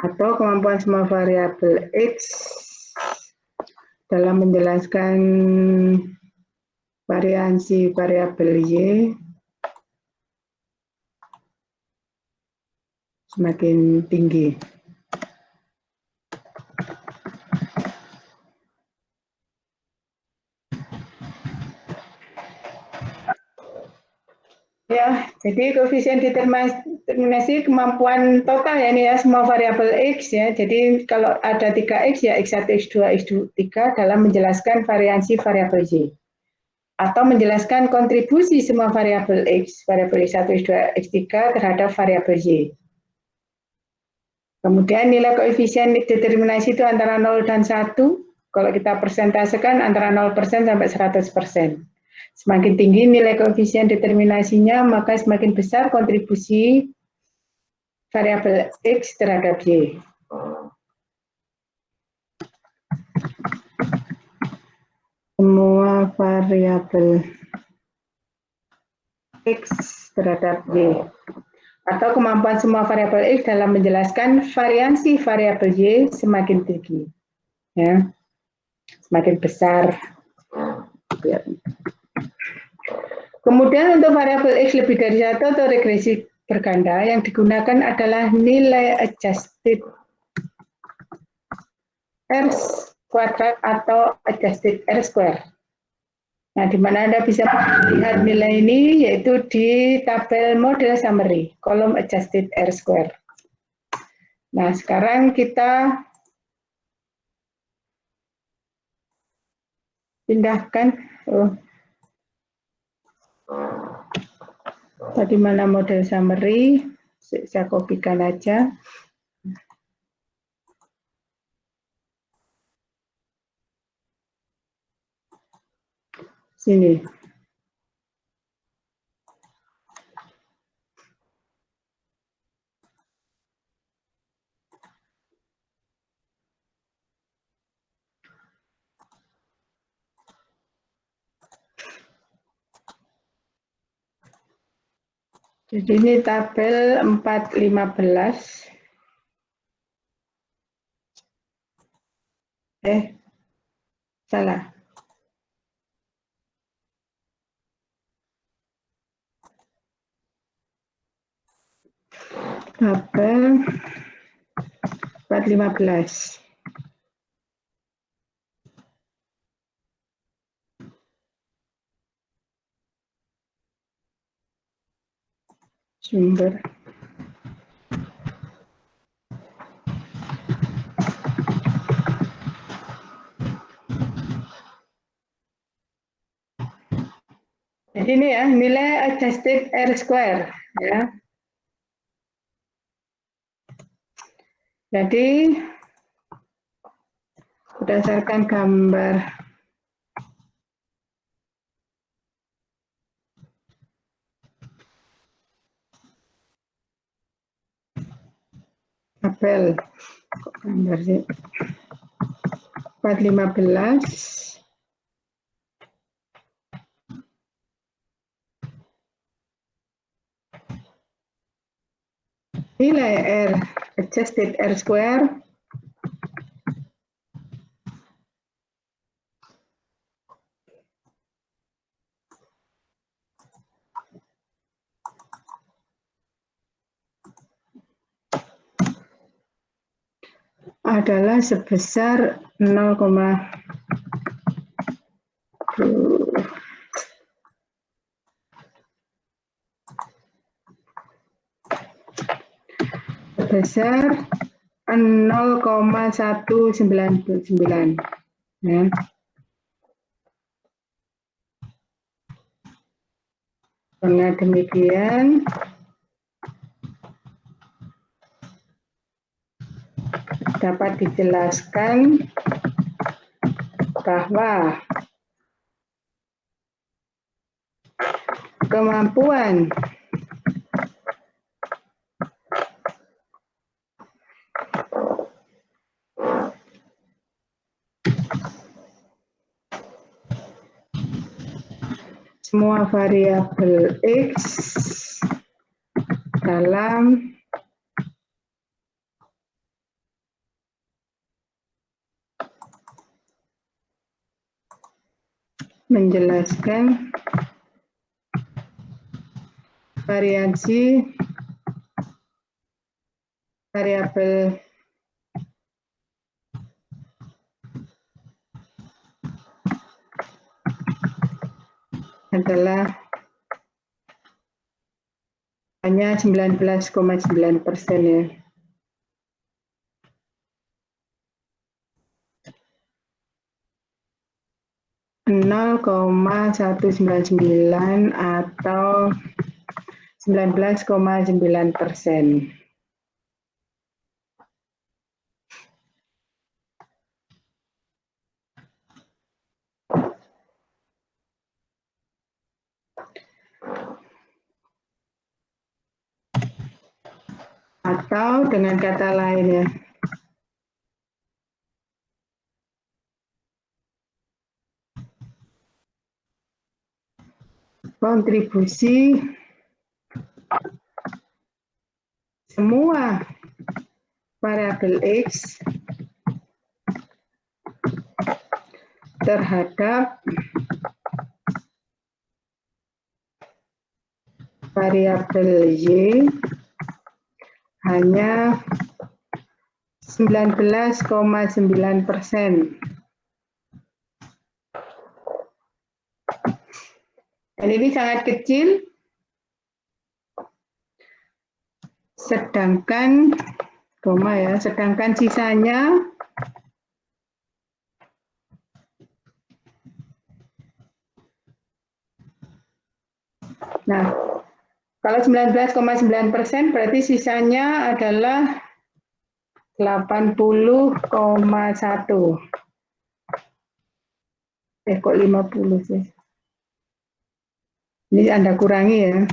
A: atau kemampuan semua variabel X dalam menjelaskan variansi variabel Y semakin tinggi. Ya, jadi koefisien determinasi kemampuan total ya ini ya semua variabel X ya. Jadi kalau ada 3X ya X1, X2, X3 dalam menjelaskan variansi variabel Y. Atau menjelaskan kontribusi semua variabel X, variabel X1, X2, X3 terhadap variabel Y. Kemudian nilai koefisien determinasi itu antara 0 dan 1. Kalau kita persentasekan antara 0% sampai 100%. Semakin tinggi nilai koefisien determinasinya, maka semakin besar kontribusi variabel X terhadap Y. Semua variabel X terhadap Y. Atau kemampuan semua variabel X dalam menjelaskan variansi variabel Y semakin tinggi. Ya. Semakin besar. Kemudian untuk variabel X lebih dari 1 atau regresi berganda yang digunakan adalah nilai adjusted R kuadrat atau adjusted R square. Nah, di mana Anda bisa melihat nilai ini yaitu di tabel model summary, kolom adjusted R square. Nah, sekarang kita pindahkan tadi mana model summary, saya kopikan aja. Sini. Jadi ini tabel 415. Salah. Tabel 415. Sumber. Jadi ini ya, nilai adjusted R square ya. Jadi berdasarkan gambar tabel gambar 415 nilai R adjusted R square adalah sebesar 0,199 ya. Karena demikian dapat dijelaskan bahwa kemampuan semua variabel X dalam menjelaskan variansi variabel adalah hanya 19,9% ya. (0,199) atau 19,9%. Atau dengan kata lain ya, kontribusi semua variabel X terhadap variabel Y hanya 19,9%. Dan ini sangat kecil, sedangkan sedangkan sisanya kalau 19,9% berarti sisanya adalah 80,1. Kok 50 sih? Ini Anda kurangi ya.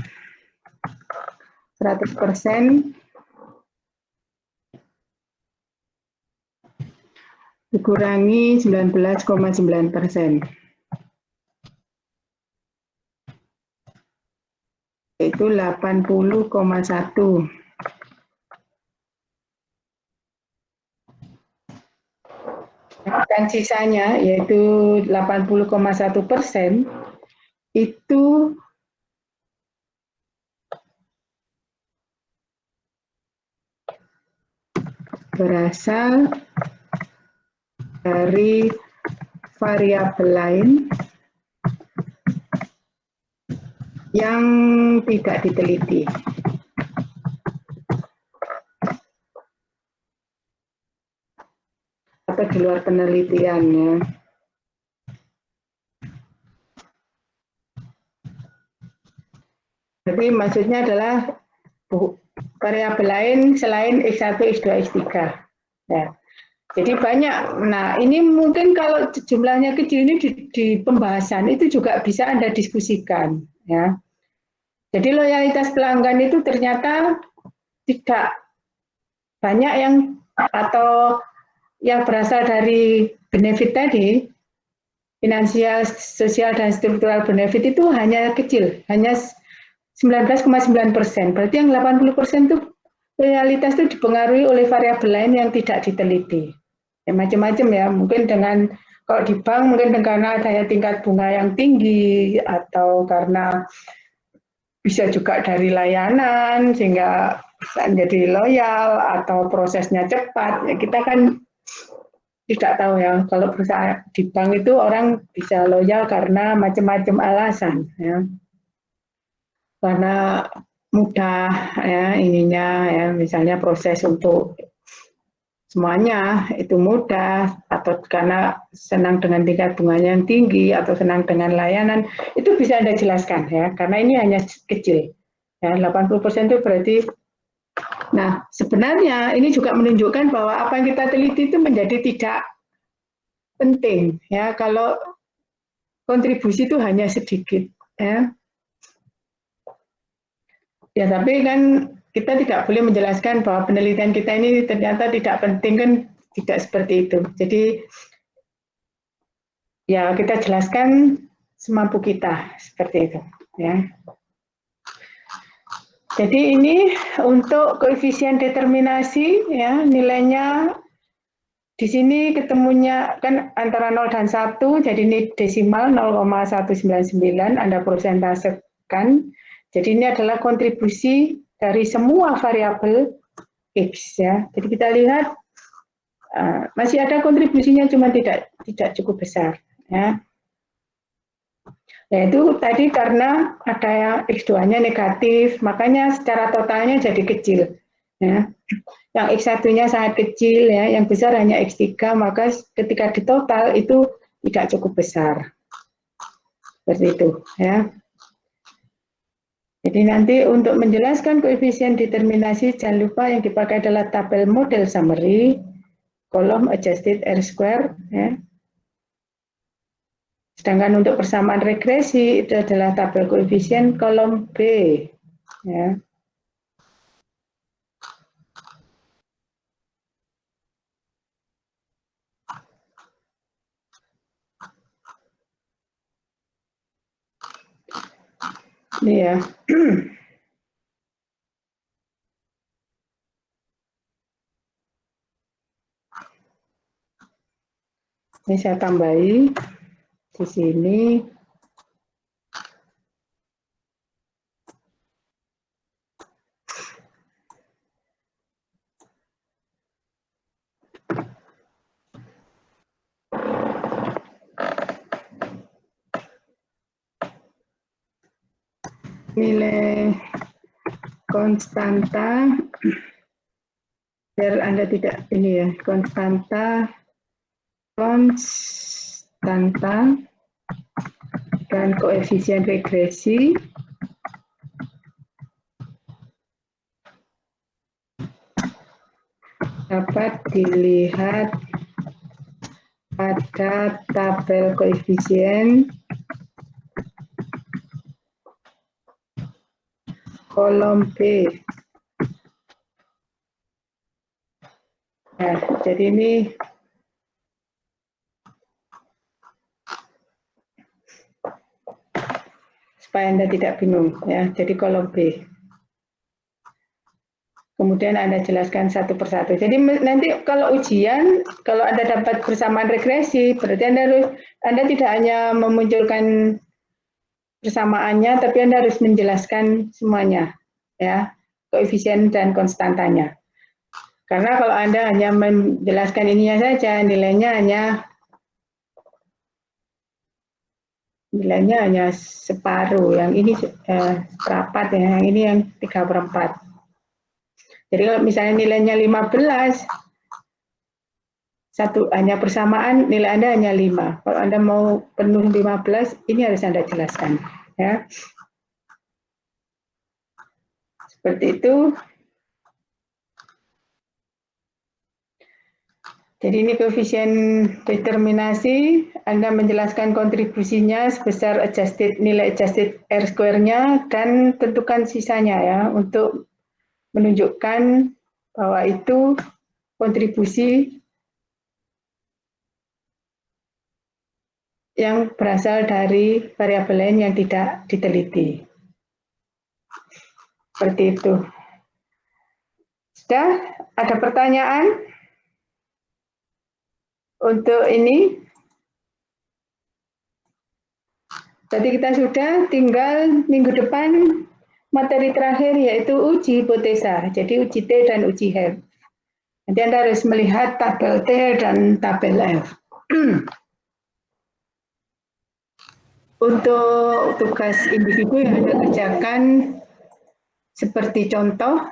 A: 100% dikurangi 19,9%. Itu 80,1. Dan sisanya yaitu 80,1% itu berasal dari variabel lain yang tidak diteliti. Atau di luar penelitiannya. Jadi maksudnya adalah variabel lain selain X1, X2, X3. Ya. Jadi banyak. Nah, ini mungkin kalau jumlahnya kecil ini di pembahasan itu juga bisa Anda diskusikan. Ya. Jadi loyalitas pelanggan itu ternyata tidak banyak yang atau yang berasal dari benefit tadi, finansial, sosial, dan struktural benefit itu hanya kecil, hanya 19,9%. Berarti yang 80% itu loyalitas itu dipengaruhi oleh variabel lain yang tidak diteliti. Ya, macam-macam ya, mungkin dengan kalau di bank mungkin karena daya tingkat bunga yang tinggi atau karena bisa juga dari layanan sehingga menjadi loyal atau prosesnya cepat. Ya, kita kan tidak tahu ya, kalau perusahaan di bank itu orang bisa loyal karena macam-macam alasan ya. Karena mudah ya ininya ya, misalnya proses untuk semuanya itu mudah, atau karena senang dengan tingkat bunganya yang tinggi, atau senang dengan layanan, itu bisa Anda jelaskan ya, karena ini hanya kecil. Ya, 80% itu berarti. Nah, sebenarnya ini juga menunjukkan bahwa apa yang kita teliti itu menjadi tidak penting ya kalau kontribusi itu hanya sedikit ya. Ya, tapi kan kita tidak boleh menjelaskan bahwa penelitian kita ini ternyata tidak penting, kan tidak seperti itu. Jadi ya kita jelaskan semampu kita seperti itu ya. Jadi ini untuk koefisien determinasi ya, nilainya di sini ketemunya kan antara 0 dan 1, jadi ini desimal 0,199 Anda persentasekan. Jadi ini adalah kontribusi dari semua variabel X ya. Jadi kita lihat masih ada kontribusinya, cuma tidak cukup besar ya. Yaitu tadi karena ada yang X2-nya negatif, makanya secara totalnya jadi kecil. Ya. Yang X1-nya sangat kecil, ya, yang besar hanya X3, maka ketika ditotal itu tidak cukup besar. Seperti itu. Ya. Jadi nanti untuk menjelaskan koefisien determinasi, jangan lupa yang dipakai adalah tabel model summary, kolom adjusted R-square, ya. Sedangkan untuk persamaan regresi itu adalah tabel koefisien kolom B. Ya. Ini ya. Ini saya tambahi di sini. Nilai konstanta, biar Anda tidak ini ya, konstanta dan koefisien regresi dapat dilihat pada tabel koefisien kolom B. Nah, jadi ini supaya Anda tidak bingung ya. Jadi kolom B. Kemudian Anda jelaskan satu persatu. Jadi nanti kalau ujian, kalau Anda dapat persamaan regresi, berarti Anda tidak hanya memunculkan persamaannya, tapi Anda harus menjelaskan semuanya, ya, koefisien dan konstantanya. Karena kalau Anda hanya menjelaskan ininya saja, nilainya hanya separuh, yang ini seperempat, yang ini yang 3/4. Jadi kalau misalnya nilainya 15, hanya persamaan, nilai Anda hanya 5. Kalau Anda mau penuh 15, ini harus Anda jelaskan. Ya. Seperti itu. Jadi ini koefisien determinasi, Anda menjelaskan kontribusinya sebesar nilai adjusted R-square-nya, dan tentukan sisanya ya, untuk menunjukkan bahwa itu kontribusi yang berasal dari variabel lain yang tidak diteliti. Seperti itu. Sudah? Ada pertanyaan? Untuk ini, jadi kita sudah tinggal minggu depan materi terakhir yaitu uji hipotesa. Jadi uji T dan uji F. Nanti Anda harus melihat tabel T dan tabel F. Untuk tugas individu yang Anda kerjakan seperti contoh,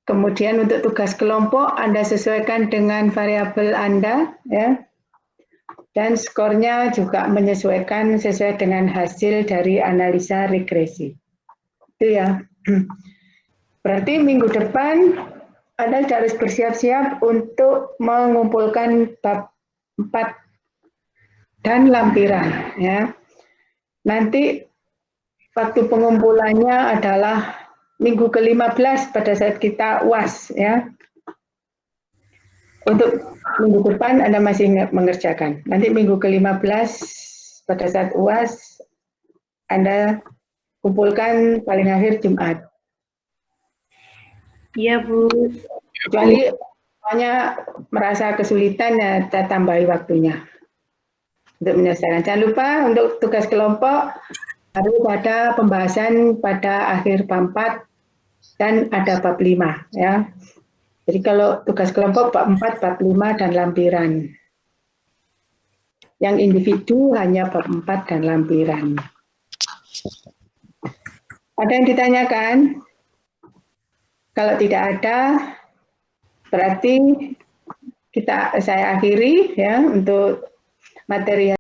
A: kemudian untuk tugas kelompok Anda sesuaikan dengan variabel Anda, ya. Dan skornya juga menyesuaikan sesuai dengan hasil dari analisa regresi. Itu ya. Berarti minggu depan Anda harus bersiap-siap untuk mengumpulkan bab 4 dan lampiran. Ya. Nanti waktu pengumpulannya adalah minggu ke-15 pada saat kita UAS. Ya. Untuk minggu depan Anda masih mengerjakan. Nanti minggu ke-15 pada saat UAS Anda kumpulkan paling akhir Jumat.
C: Iya, Bu.
A: Kecuali semuanya merasa kesulitan, ya kita tambahi waktunya untuk menyelesaikan. Jangan lupa untuk tugas kelompok harus ada pembahasan pada akhir bab 4 dan ada bab 5. Ya. Jadi kalau tugas kelompok bab 4, bab 5, dan lampiran. Yang individu hanya bab 4 dan lampiran. Ada yang ditanyakan? Kalau tidak ada, berarti saya akhiri ya untuk materi